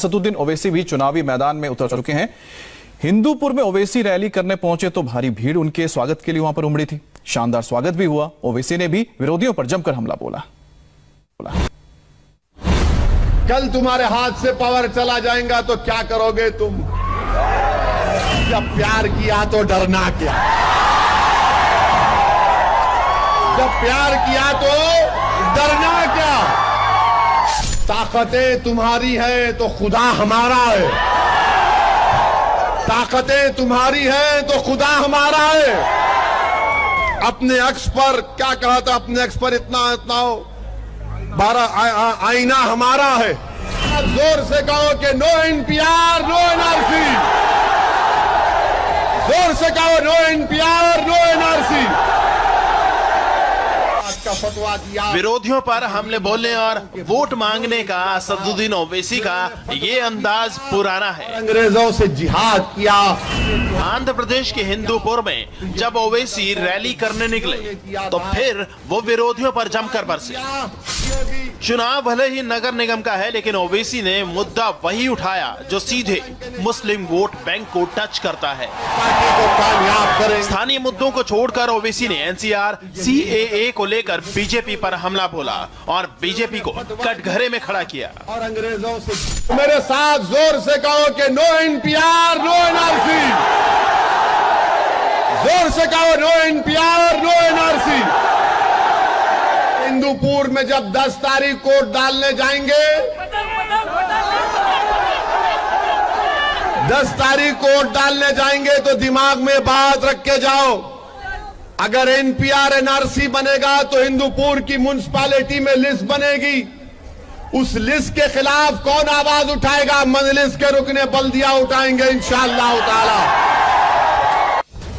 असदुद्दीन ओवैसी भी चुनावी मैदान में उतर चुके हैं। हिंदूपुर में ओवैसी रैली करने पहुंचे तो भारी भीड़ उनके स्वागत के लिए वहां पर उमड़ी थी। शानदार स्वागत भी हुआ। ओवैसी ने भी विरोधियों पर जमकर हमला बोला। कल तुम्हारे हाथ से पावर चला जाएगा तो क्या करोगे तुम? जब प्यार किया तो डरना क्या? जब प्यार किया तो डरना क्या? ताकतें तुम्हारी है तो खुदा हमारा है। ताकतें तुम्हारी है तो खुदा हमारा है। अपने अक्स पर क्या कहा था? अपने अक्स पर इतना हो 12 आईना हमारा है। जोर से कहो कि नो एनपीआर नो एनआरसी। जोर से कहो नो एनपीआर नो एनआरसी। का फतवा दिया। विरोधियों पर हमले बोलने और वोट मांगने का असदुद्दीन ओवैसी का ये अंदाज पुराना है। अंग्रेजों से जिहाद किया। आंध्र प्रदेश के हिंदूपुर में जब ओवैसी रैली करने निकले तो फिर वो विरोधियों पर जमकर बरसे। चुनाव भले ही नगर निगम का है, लेकिन ओवैसी ने मुद्दा वही उठाया जो सीधे मुस्लिम वोट बैंक को टच करता है। स्थानीय मुद्दों को छोड़कर ओवैसी ने एनसीआर सीएए को लेकर बीजेपी पर हमला बोला और बीजेपी को कटघरे में खड़ा किया। और अंग्रेजों से मेरे साथ जोर से कहो कि नो एनपीआर नो एनआरसी। जोर से कहो no NPR no NRC. Hindupur में जब 10 तारीख वोट डालने जाएंगे, 10 तारीख को वोट डालने जाएंगे तो दिमाग में बात रख के जाओ। अगर एनपीआर एनआरसी बनेगा तो हिंदूपुर की म्युनिसिपैलिटी में लिस्ट बनेगी। उस लिस्ट के खिलाफ कौन आवाज उठाएगा? मजलिस के रुकने बल्दिया उठाएंगे इंशाअल्लाह ताला।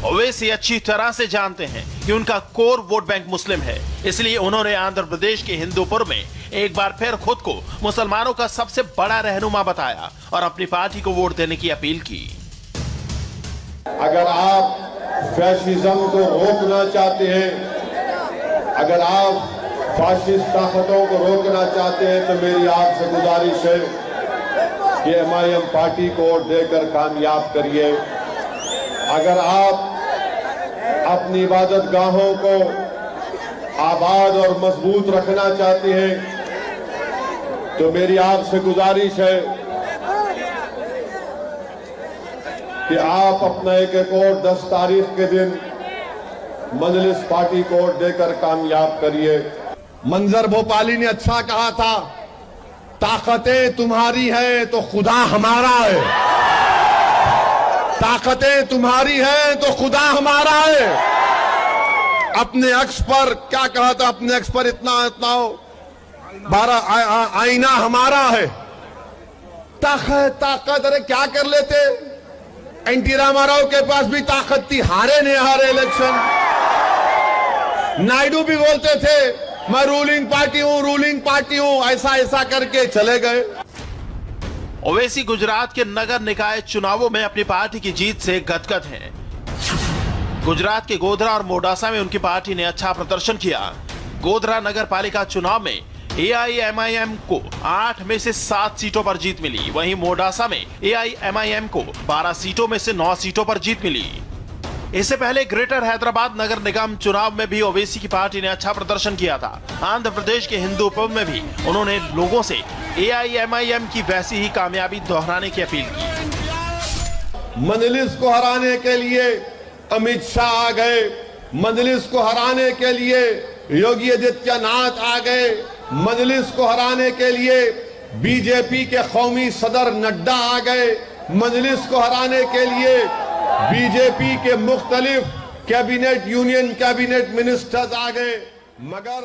ओवैसी अच्छी तरह से जानते हैं कि उनका कोर वोट बैंक मुस्लिम है, इसलिए उन्होंने आंध्र प्रदेश के हिंदूपुर में एक बार फिर खुद को मुसलमानों का सबसे बड़ा रहनुमा बताया और अपनी पार्टी को वोट देने की अपील की। अगर आप फैशिज्म को रोकना चाहते हैं, अगर आप फाशिस्ट ताकतों को रोकना चाहते हैं, तो मेरी आपसे गुजारिश है कि एमआईएम पार्टी को वोट देकर कामयाब करिए। अगर आप अपनी इबादत गाहों को आबाद और मजबूत रखना चाहते हैं, तो मेरी आपसे गुजारिश है कि आप अपना एक वोट 10 तारीख के दिन मजलिस पार्टी को वोट देकर कामयाब करिए। मंजर भोपाली ने अच्छा कहा था, ताकतें तुम्हारी है तो खुदा हमारा है। ताकतें तुम्हारी है तो खुदा हमारा है। अपने अक्स पर क्या कहा था? अपने अक्स पर इतना हो 12 आईना हमारा है। ताकत अरे क्या कर लेते? एनटी रामाराव के पास भी ताकत थी, हारे नहीं हारे इलेक्शन। नायडू भी बोलते थे मैं रूलिंग पार्टी हूं, ऐसा करके चले गए। ओवैसी गुजरात के नगर निकाय चुनावों में अपनी पार्टी की जीत से गदगद हैं। गुजरात के गोधरा और मोडासा में उनकी पार्टी ने अच्छा प्रदर्शन किया। गोधरा नगर पालिका चुनाव में एआईएमआईएम को 8 में से 7 सीटों पर जीत मिली। वहीं मोडासा में एआईएमआईएम को 12 सीटों में से 9 सीटों पर जीत मिली। इससे पहले ग्रेटर हैदराबाद नगर निगम चुनाव में भी ओवैसी की पार्टी ने अच्छा प्रदर्शन किया था। आंध्र प्रदेश के हिंदूपुर में भी उन्होंने लोगों से एआईएमआईएम की वैसी ही कामयाबी दोहराने की अपील की। मजलिस को हराने के लिए अमित शाह आ गए, मजलिस को हराने के लिए योगी आदित्यनाथ आ गए, मजलिस को हराने के लिए बीजेपी के कौमी सदर नड्डा आ गए, मजलिस को हराने के लिए बीजेपी के मुख्तलिफ कैबिनेट यूनियन कैबिनेट मिनिस्टर्स आ गए, मगर